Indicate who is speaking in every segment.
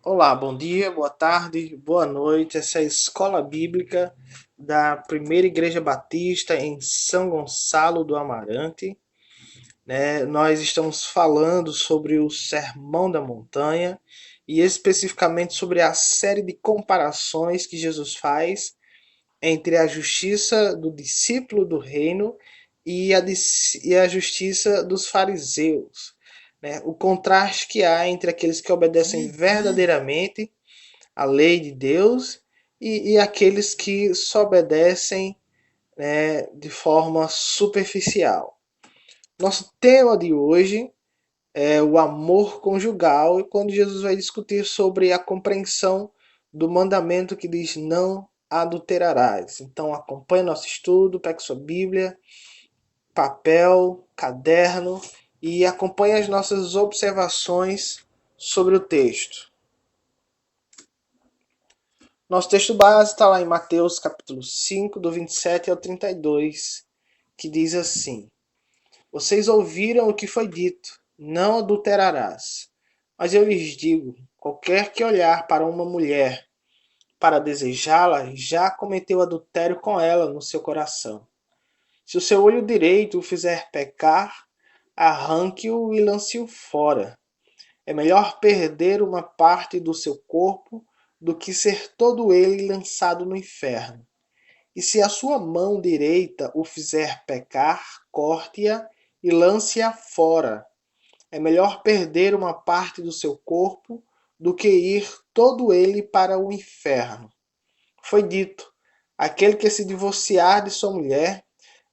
Speaker 1: Olá, bom dia, boa tarde, boa noite. Essa é a Escola Bíblica da Primeira Igreja Batista em São Gonçalo do Amarante. Nós estamos falando sobre o Sermão da Montanha e especificamente sobre a série de comparações que Jesus faz entre a justiça do discípulo do reino e a justiça dos fariseus. O contraste que há entre aqueles que obedecem verdadeiramente a lei de Deus e aqueles que só obedecem, de forma superficial. Nosso tema de hoje é o amor conjugal, e quando Jesus vai discutir sobre a compreensão do mandamento que diz não adulterarás. Então acompanhe nosso estudo, pegue sua Bíblia, papel, caderno e acompanhe as nossas observações sobre o texto. Nosso texto base está lá em Mateus capítulo 5, do 27 ao 32, que diz assim: Vocês ouviram o que foi dito, não adulterarás. Mas eu lhes digo, qualquer que olhar para uma mulher para desejá-la, já cometeu adultério com ela no seu coração. Se o seu olho direito o fizer pecar, arranque-o e lance-o fora. É melhor perder uma parte do seu corpo do que ser todo ele lançado no inferno. E se a sua mão direita o fizer pecar, corte-a e lance-a fora. É melhor perder uma parte do seu corpo do que ir todo ele para o inferno. Foi dito: aquele que se divorciar de sua mulher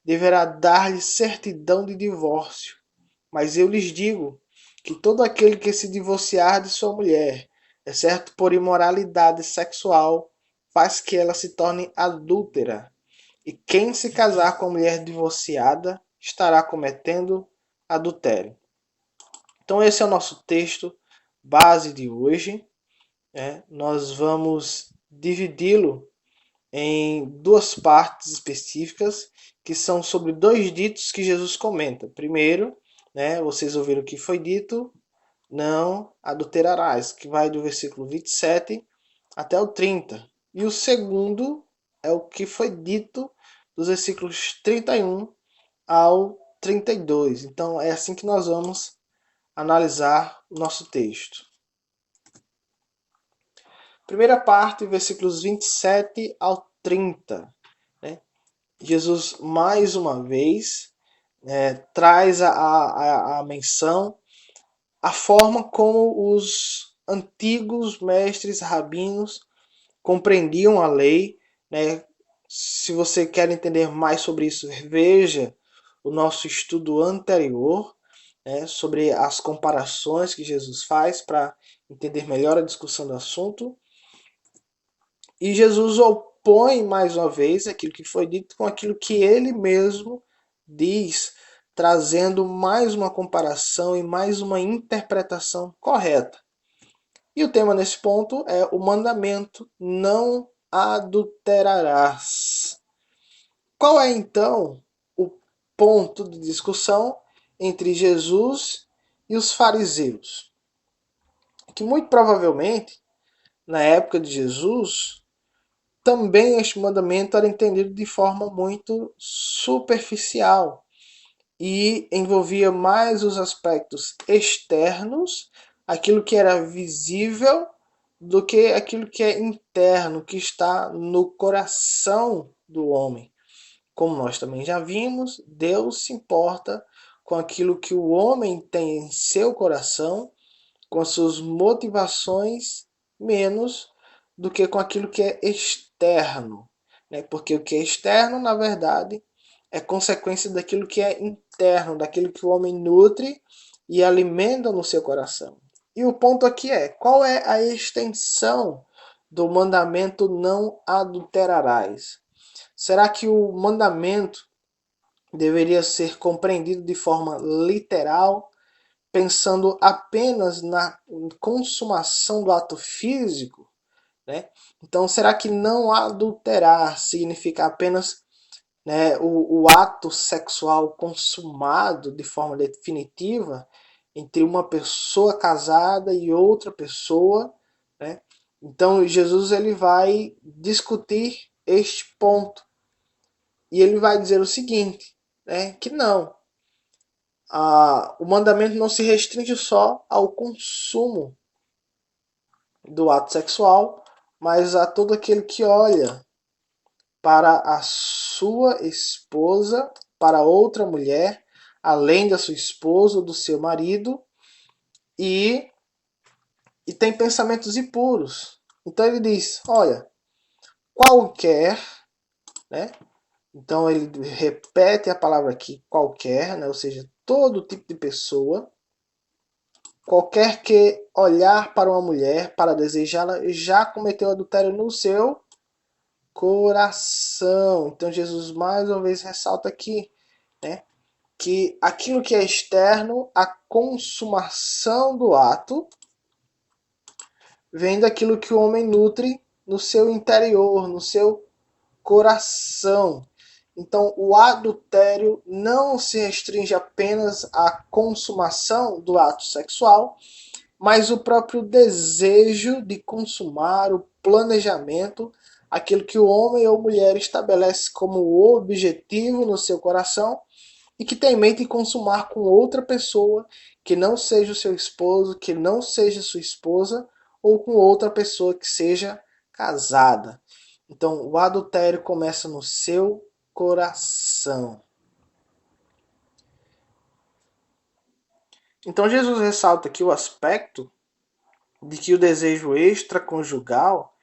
Speaker 1: deverá dar-lhe certidão de divórcio. Mas eu lhes digo que todo aquele que se divorciar de sua mulher, exceto por imoralidade sexual, faz que ela se torne adúltera. E quem se casar com a mulher divorciada estará cometendo adultério. Então esse é o nosso texto base de hoje. Nós vamos dividi-lo em duas partes específicas, que são sobre dois ditos que Jesus comenta. Primeiro, vocês ouviram o que foi dito, não adulterarás, que vai do versículo 27 até o 30. E o segundo é o que foi dito dos versículos 31 ao 32. Então é assim que nós vamos analisar o nosso texto. Primeira parte, versículos 27 ao 30. Jesus, mais uma vez, traz a menção, a forma como os antigos mestres rabinos compreendiam a lei. Se você quer entender mais sobre isso, veja o nosso estudo anterior, sobre as comparações que Jesus faz para entender melhor a discussão do assunto. E Jesus opõe mais uma vez aquilo que foi dito com aquilo que ele mesmo diz, trazendo mais uma comparação e mais uma interpretação correta. E o tema nesse ponto é o mandamento: não adulterarás. Qual é então o ponto de discussão entre Jesus e os fariseus? Que muito provavelmente, na época de Jesus, também este mandamento era entendido de forma muito superficial e envolvia mais os aspectos externos, aquilo que era visível, do que aquilo que é interno, que está no coração do homem. Como nós também já vimos, Deus se importa com aquilo que o homem tem em seu coração, com as suas motivações, menos do que com aquilo que é externo. Porque o que é externo, na verdade, é consequência daquilo que é interno, daquilo que o homem nutre e alimenta no seu coração. E o ponto aqui é: qual é a extensão do mandamento não adulterarás? Será que o mandamento deveria ser compreendido de forma literal, pensando apenas na consumação do ato físico? Então, será que não adulterar significa apenas o ato sexual consumado de forma definitiva entre uma pessoa casada e outra pessoa, né? Então Jesus ele vai discutir este ponto e ele vai dizer o seguinte, né, que não, o mandamento não se restringe só ao consumo do ato sexual, mas a todo aquele que olha para a sua esposa, para outra mulher, além da sua esposa ou do seu marido, e, e tem pensamentos impuros. Então ele diz, olha, qualquer, né? Então ele repete a palavra aqui, qualquer, né? Ou seja, todo tipo de pessoa, qualquer que olhar para uma mulher para desejá-la já cometeu adultério no seu coração. Então Jesus mais uma vez ressalta aqui, né, que aquilo que é externo, a consumação do ato, vem daquilo que o homem nutre no seu interior, no seu coração. Então, o adultério não se restringe apenas à consumação do ato sexual, mas o próprio desejo de consumar, o planejamento, aquilo que o homem ou mulher estabelece como objetivo no seu coração e que tem em mente consumar com outra pessoa que não seja o seu esposo, que não seja sua esposa, ou com outra pessoa que seja casada. Então, o adultério começa no seu coração. Então, Jesus ressalta aqui o aspecto de que o desejo extraconjugal,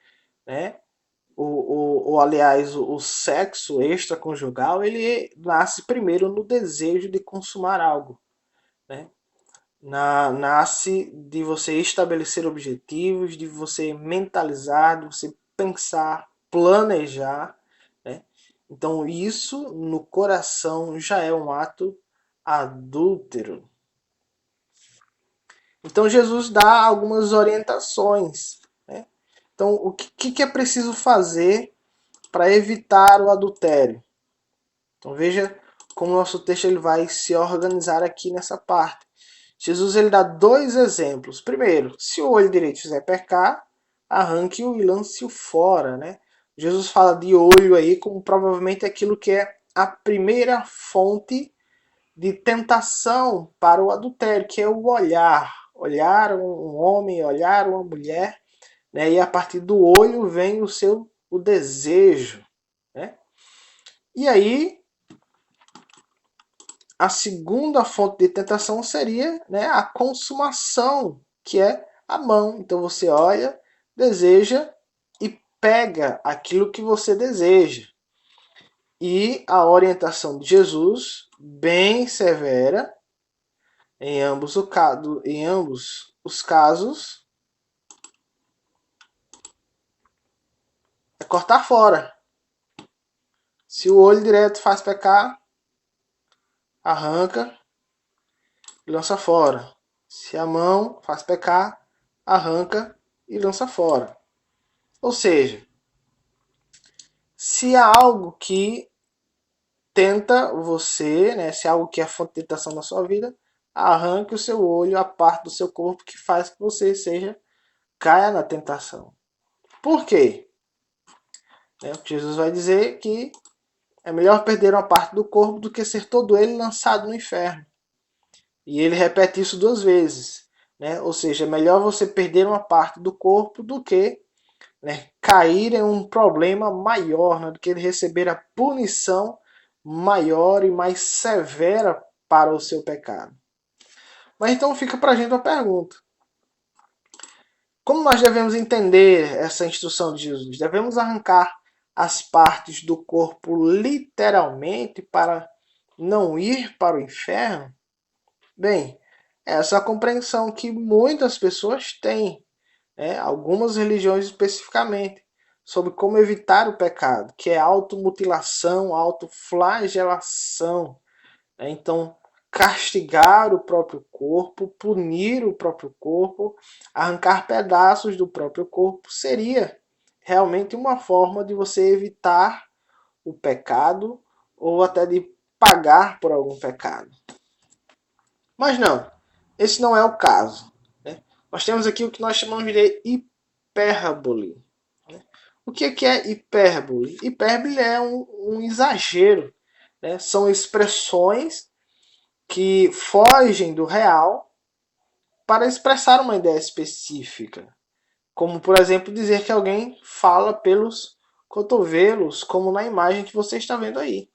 Speaker 1: né, aliás, o sexo extraconjugal, ele nasce primeiro no desejo de consumar algo, né? Nasce de você estabelecer objetivos, de você mentalizar, de você pensar, planejar, né? Então isso no coração já é um ato adúltero. Então Jesus dá algumas orientações, né? Então o que é preciso fazer para evitar o adultério? Então veja como o nosso texto ele vai se organizar aqui nessa parte. Jesus ele dá dois exemplos. Primeiro, se o olho direito fizer pecar, arranque-o e lance-o fora, né? Jesus fala de olho aí como provavelmente aquilo que é a primeira fonte de tentação para o adultério, que é o olhar. Olhar um homem, olhar uma mulher, né? E a partir do olho vem o desejo, né? E aí a segunda fonte de tentação seria, né, a consumação, que é a mão. Então você olha, deseja e pega aquilo que você deseja. E a orientação de Jesus, bem severa, em ambos os casos, é cortar fora. Se o olho direto faz pecar, arranca e lança fora. Se a mão faz pecar, arranca e lança fora. Ou seja, se há algo que tenta você, né, se há algo que é fonte de tentação na sua vida, arranque o seu olho, a parte do seu corpo que faz que você caia na tentação. Por quê? Jesus vai dizer que é melhor perder uma parte do corpo do que ser todo ele lançado no inferno. E ele repete isso duas vezes. Né? Ou seja, é melhor você perder uma parte do corpo do que, né, cair em um problema maior, né, do que ele receber a punição maior e mais severa para o seu pecado. Mas então fica para a gente uma pergunta. Como nós devemos entender essa instrução de Jesus? Devemos arrancar as partes do corpo literalmente para não ir para o inferno? Bem, essa é a compreensão que muitas pessoas têm, né? Algumas religiões especificamente, sobre como evitar o pecado, que é automutilação, autoflagelação. Né? Então, castigar o próprio corpo, punir o próprio corpo, arrancar pedaços do próprio corpo, seria realmente uma forma de você evitar o pecado ou até de pagar por algum pecado. Mas não, esse não é o caso. Né? Nós temos aqui o que nós chamamos de hipérbole. O que é hipérbole? Hipérbole é um exagero, né? São expressões que fogem do real para expressar uma ideia específica. Como, por exemplo, dizer que alguém fala pelos cotovelos, como na imagem que você está vendo aí.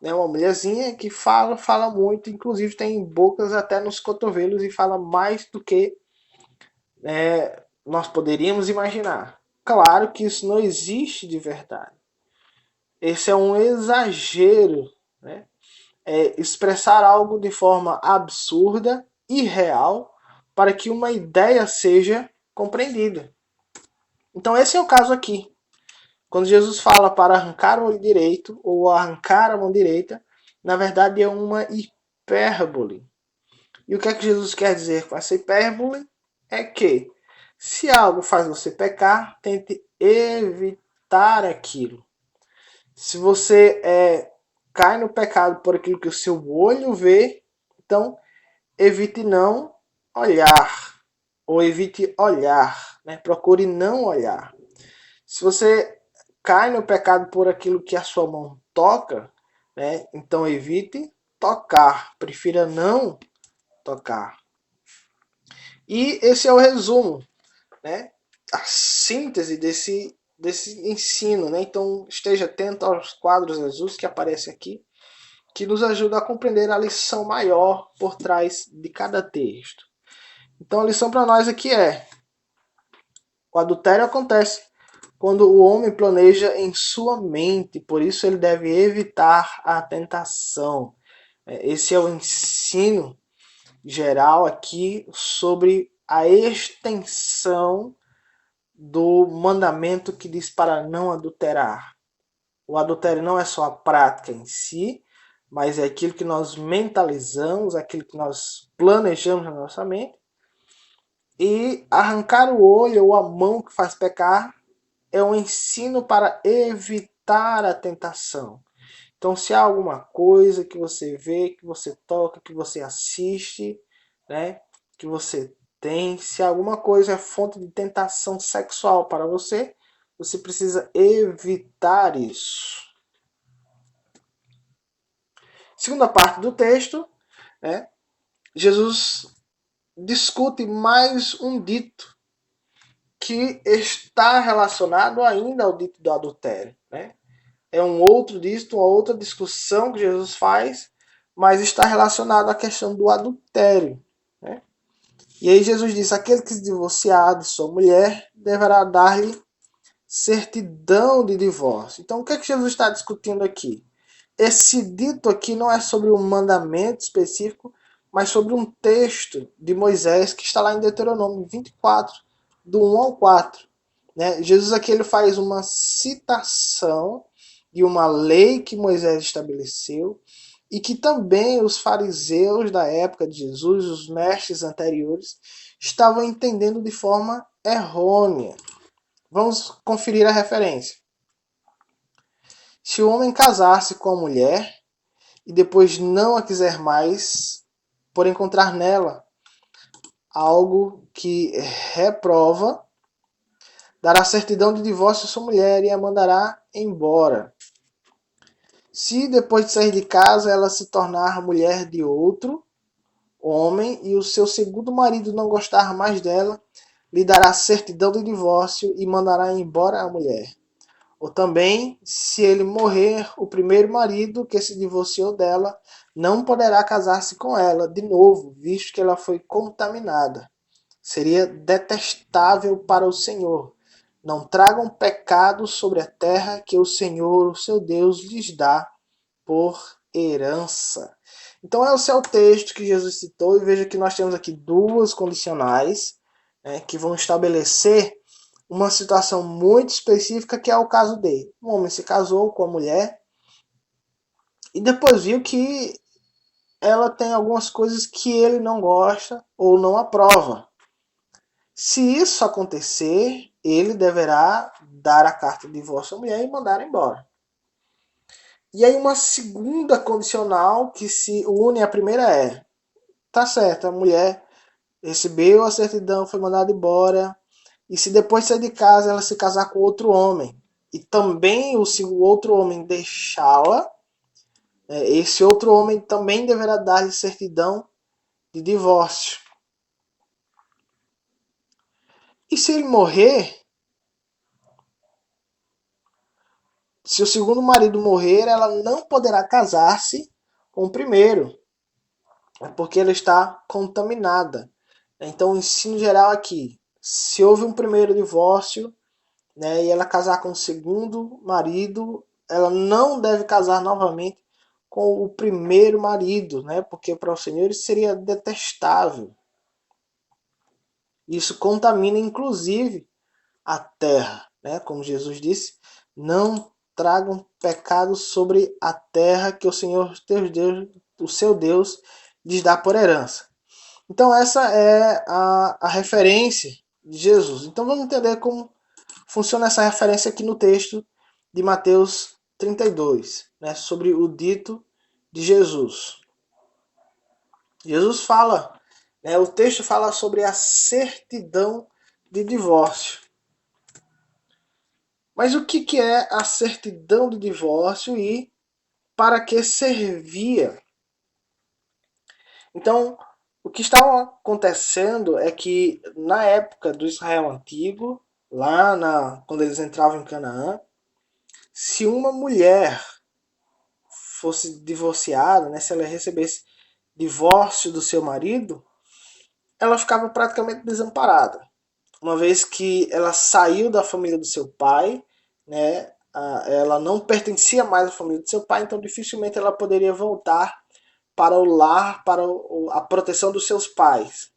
Speaker 1: É uma mulherzinha que fala muito, inclusive tem bocas até nos cotovelos e fala mais do que nós poderíamos imaginar. Claro que isso não existe de verdade. Esse é um exagero, né? É expressar algo de forma absurda, irreal, para que uma ideia seja compreendida. Então esse é o caso aqui. Quando Jesus fala para arrancar o olho direito ou arrancar a mão direita, na verdade é uma hipérbole. E o que é que Jesus quer dizer com essa hipérbole? É que se algo faz você pecar, tente evitar aquilo. Se você cai no pecado por aquilo que o seu olho vê, então evite não olhar. Ou evite olhar. Né? Procure não olhar. Se você cai no pecado por aquilo que a sua mão toca, né? Então evite tocar. Prefira não tocar. E esse é o resumo, né? A síntese desse ensino, né? Então esteja atento aos quadros azuis que aparecem aqui, que nos ajuda a compreender a lição maior por trás de cada texto. Então a lição para nós aqui é: o adultério acontece quando o homem planeja em sua mente, por isso ele deve evitar a tentação. Esse é o ensino geral aqui sobre a extensão do mandamento que diz para não adulterar. O adultério não é só a prática em si, mas é aquilo que nós mentalizamos, aquilo que nós planejamos na nossa mente. E arrancar o olho ou a mão que faz pecar é um ensino para evitar a tentação. Então, se há alguma coisa que você vê, que você toca, que você assiste, né, que você tem, se alguma coisa é fonte de tentação sexual para você, você precisa evitar isso. Segunda parte do texto, né, Jesus discute mais um dito que está relacionado ainda ao dito do adultério, né? É um outro dito, uma outra discussão que Jesus faz, mas está relacionado à questão do adultério, né? E aí Jesus diz: aquele que se divorciar de sua mulher deverá dar-lhe certidão de divórcio. Então o que é que Jesus está discutindo aqui? Esse dito aqui não é sobre um mandamento específico, mas sobre um texto de Moisés que está lá em Deuteronômio 24, do 1 ao 4. Né? Jesus aqui ele faz uma citação de uma lei que Moisés estabeleceu e que também os fariseus da época de Jesus, os mestres anteriores, estavam entendendo de forma errônea. Vamos conferir a referência. Se o homem casar-se com a mulher e depois não a quiser mais, por encontrar nela algo que reprova, dará certidão de divórcio à sua mulher e a mandará embora. Se depois de sair de casa ela se tornar mulher de outro homem e o seu segundo marido não gostar mais dela, lhe dará certidão de divórcio e mandará embora a mulher. Ou também, se ele morrer, o primeiro marido que se divorciou dela não poderá casar-se com ela de novo, visto que ela foi contaminada. Seria detestável para o Senhor. Não tragam pecado sobre a terra que o Senhor, o seu Deus, lhes dá por herança. Então esse é o texto que Jesus citou, e veja que nós temos aqui duas condicionais, né, que vão estabelecer uma situação muito específica, que é o caso dele. Um homem se casou com a mulher e depois viu que ela tem algumas coisas que ele não gosta ou não aprova. Se isso acontecer, ele deverá dar a carta de divórcio à mulher e mandar embora. E aí uma segunda condicional que se une à primeira é: tá certo, a mulher recebeu a certidão, foi mandada embora, e se depois de sair de casa ela se casar com outro homem, e também se o outro homem deixá-la, esse outro homem também deverá dar-lhe certidão de divórcio. E se ele morrer, se o segundo marido morrer, ela não poderá casar-se com o primeiro, porque ela está contaminada. Então, o ensino geral aqui, se houve um primeiro divórcio, né, e ela casar com o segundo marido, ela não deve casar novamente com o primeiro marido, né, porque para o Senhor isso seria detestável. Isso contamina inclusive a terra, né, como Jesus disse, não tragam pecado sobre a terra que o Senhor teu Deus, o seu Deus, lhes dá por herança. Então essa é a referência de Jesus. Então vamos entender como funciona essa referência aqui no texto de Mateus 32, né, sobre o dito de Jesus. Jesus fala, né, o texto fala sobre a certidão de divórcio. Mas o que é a certidão de divórcio e para que servia? Então, o que estava acontecendo é que na época do Israel antigo, quando eles entravam em Canaã, se uma mulher fosse divorciada, né, se ela recebesse divórcio do seu marido, ela ficava praticamente desamparada, uma vez que ela saiu da família do seu pai, né, ela não pertencia mais à família do seu pai, então dificilmente ela poderia voltar para o lar, para a proteção dos seus pais.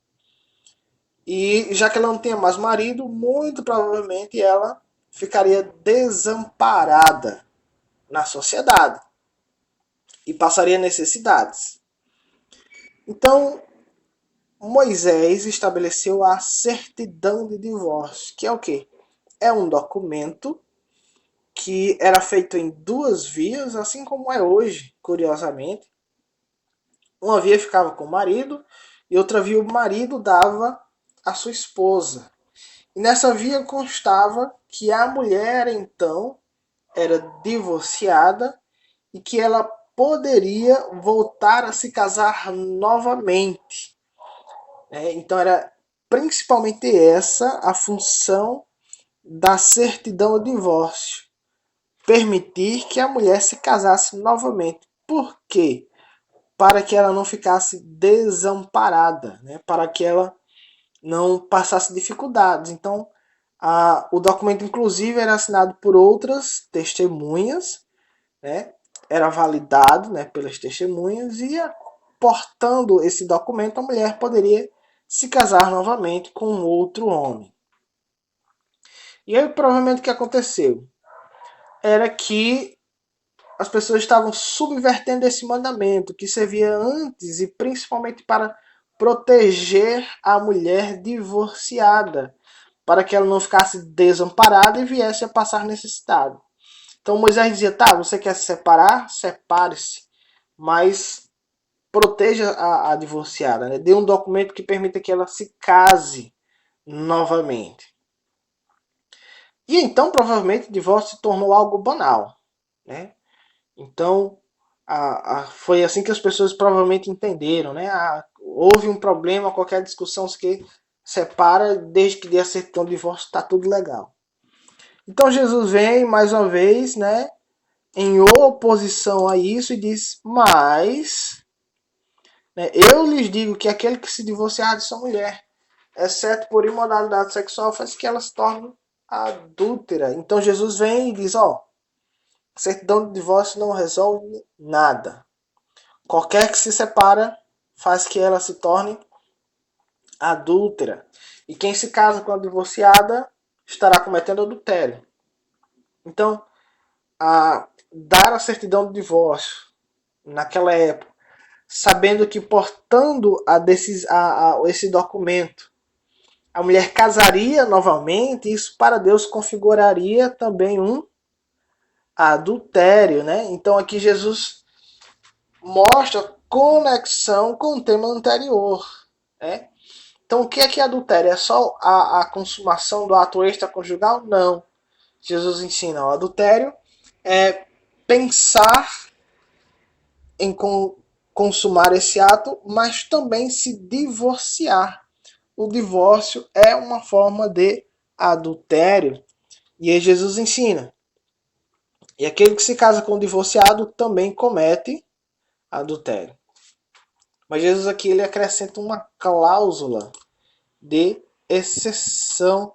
Speaker 1: E já que ela não tinha mais marido, muito provavelmente ela ficaria desamparada na sociedade e passaria necessidades. Então, Moisés estabeleceu a certidão de divórcio, que é o quê? É um documento que era feito em duas vias, assim como é hoje, curiosamente. Uma via ficava com o marido e outra via o marido dava à sua esposa. E nessa via constava que a mulher, então, era divorciada e que ela poderia voltar a se casar novamente. Então era principalmente essa a função da certidão de divórcio. Permitir que a mulher se casasse novamente. Por quê? Para que ela não ficasse desamparada, né? Para que ela não passasse dificuldades. Então, o documento, inclusive, era assinado por outras testemunhas, né? Era validado, né, pelas testemunhas e, portando esse documento, a mulher poderia se casar novamente com outro homem. E aí, provavelmente, o que aconteceu era que as pessoas estavam subvertendo esse mandamento que servia antes e principalmente para proteger a mulher divorciada, para que ela não ficasse desamparada e viesse a passar necessidade. Então Moisés dizia: tá, você quer se separar? Separe-se, mas proteja a divorciada, né? Dê um documento que permita que ela se case novamente. E então, provavelmente, o divórcio se tornou algo banal, né? Então, foi assim que as pessoas provavelmente entenderam, né? Houve um problema, qualquer discussão que separa, desde que dê a certidão de divórcio, está tudo legal. Então Jesus vem mais uma vez, né, em oposição a isso e diz: mas, né, eu lhes digo que aquele que se divorciar de sua mulher, exceto por imoralidade sexual, faz que ela se torne adúltera. Então Jesus vem e diz: ó, certidão de divórcio não resolve nada. Qualquer que se separa faz que ela se torne adúltera. E quem se casa com a divorciada estará cometendo adultério. Então, dar a certidão de divórcio naquela época, sabendo que portando esse documento, a mulher casaria novamente, isso para Deus configuraria também um adultério, né? Então aqui Jesus mostra conexão com o tema anterior, né? Então, o que é adultério? É só a consumação do ato extraconjugal? Não. Jesus ensina, o adultério é pensar em consumar esse ato, mas também se divorciar. O divórcio é uma forma de adultério. E aí Jesus ensina. E aquele que se casa com o divorciado também comete adultério. Mas Jesus aqui ele acrescenta uma cláusula de exceção,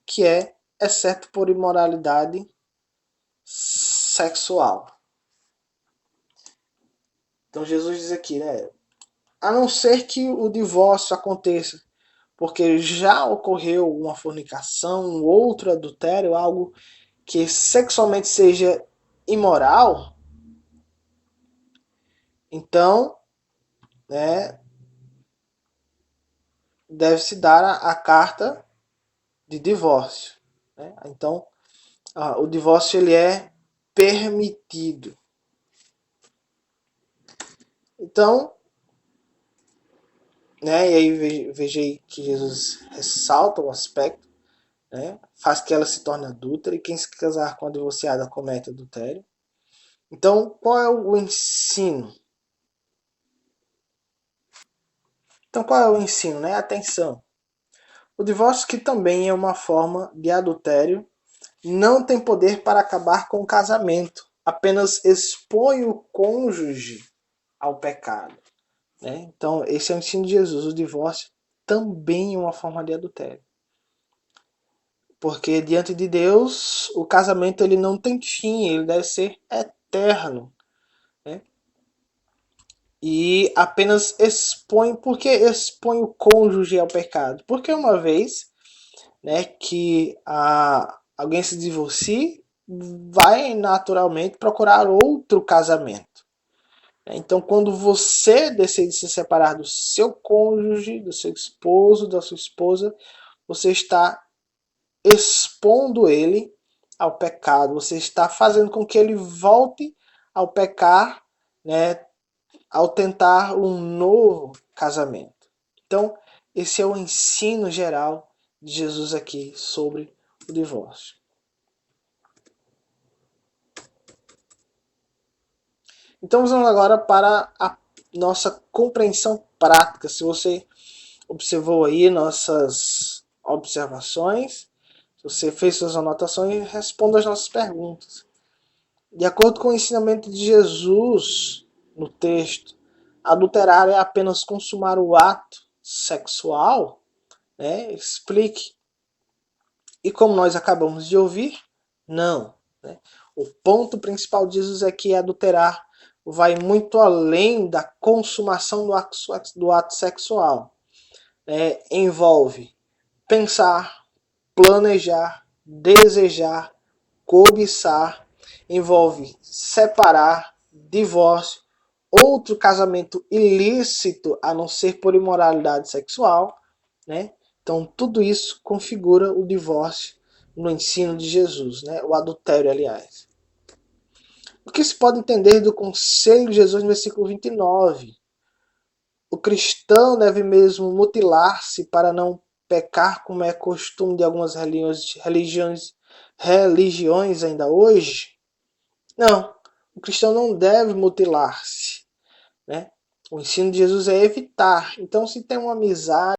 Speaker 1: que é exceto por imoralidade sexual. Então Jesus diz aqui, né? A não ser que o divórcio aconteça porque já ocorreu uma fornicação, um outro adultério, algo que sexualmente seja imoral, então, né, deve-se dar a carta de divórcio. Né? Então, o divórcio ele é permitido. Então, né, e aí veja aí que Jesus ressalta o aspecto, né, faz que ela se torne adúltera, e quem se casar com a divorciada comete adultério. Então, qual é o ensino? Então, qual é o ensino? Né? Atenção. O divórcio, que também é uma forma de adultério, não tem poder para acabar com o casamento. Apenas expõe o cônjuge ao pecado. Né? Então, esse é o ensino de Jesus. O divórcio também é uma forma de adultério. Porque diante de Deus, o casamento ele não tem fim, ele deve ser eterno. Né? E apenas expõe, por que expõe o cônjuge ao pecado? Porque uma vez, né, que alguém se divorcie, vai naturalmente procurar outro casamento. Então, quando você decide se separar do seu cônjuge, do seu esposo, da sua esposa, você está expondo ele ao pecado, você está fazendo com que ele volte ao pecar, né, ao tentar um novo casamento. Então, esse é o ensino geral de Jesus aqui sobre o divórcio. Então, vamos agora para a nossa compreensão prática. Se você observou aí nossas observações, se você fez suas anotações, responda as nossas perguntas. De acordo com o ensinamento de Jesus no texto, adulterar é apenas consumar o ato sexual? Né? Explique. E como nós acabamos de ouvir, não. Né? O ponto principal de Jesus é que adulterar vai muito além da consumação do ato sexual. Envolve pensar, planejar, desejar, cobiçar, envolve separar, divórcio, outro casamento ilícito a não ser por imoralidade sexual, né? Então tudo isso configura o divórcio no ensino de Jesus, né? O adultério, aliás. O que se pode entender do conselho de Jesus no versículo 29? O cristão deve mesmo mutilar-se para não pecar, como é costume de algumas religiões ainda hoje? Não, o cristão não deve mutilar-se. Né? O ensino de Jesus é evitar. Então, se tem uma amizade,